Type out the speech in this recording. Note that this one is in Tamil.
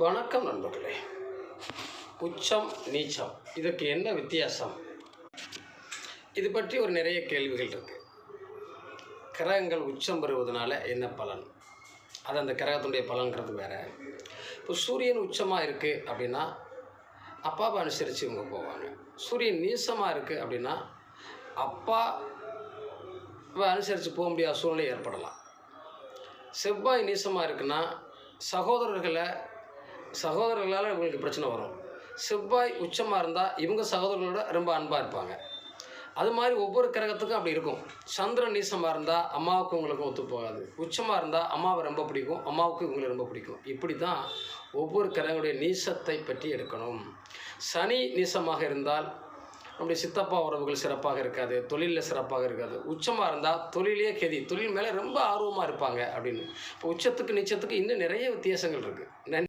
வணக்கம் நண்பர்களே. உச்சம் நீச்சம் இதுக்கு என்ன வித்தியாசம்? இது பற்றி ஒரு நிறைய கேள்விகள் இருக்குது. கிரகங்கள் உச்சம் பெறுவதனால என்ன பலன்? அது அந்த கிரகத்தினுடைய பலன்கிறது வேறு. இப்போ சூரியன் உச்சமாக இருக்குது அப்படின்னா அப்பாவை அனுசரித்து இவங்க போவாங்க. சூரியன் நீசமாக இருக்குது அப்படின்னா அப்பாவை அனுசரித்து போக முடியாத சூழ்நிலை ஏற்படலாம். செவ்வாய் நீசமாக இருக்குன்னா சகோதரர்களால் இவங்களுக்கு பிரச்சனை வரும். செவ்வாய் உச்சமாக இருந்தால் இவங்க சகோதரர்களோட ரொம்ப அன்பாக இருப்பாங்க. அது மாதிரி ஒவ்வொரு கிரகத்துக்கும் அப்படி இருக்கும். சந்திரன் நீசமாக இருந்தால் அம்மாவுக்கும் இவங்களுக்கும் ஒத்து போகாது. உச்சமாக இருந்தால் அம்மாவை ரொம்ப பிடிக்கும், அம்மாவுக்கு இவங்களை ரொம்ப பிடிக்கும். இப்படி தான் ஒவ்வொரு கிரகங்களுடைய நீசத்தை பற்றி எடுக்கணும். சனி நீசமாக இருந்தால் நம்முடைய சித்தப்பா உறவுகள் சிறப்பாக இருக்காது, தொழிலில் சிறப்பாக இருக்காது. உச்சமாக இருந்தால் தொழிலே கெதி, தொழில் மேலே ரொம்ப ஆர்வமாக இருப்பாங்க அப்படின்னு. இப்போ உச்சத்துக்கு நீச்சத்துக்கு இன்னும் நிறைய வித்தியாசங்கள் இருக்குது. நன்றி.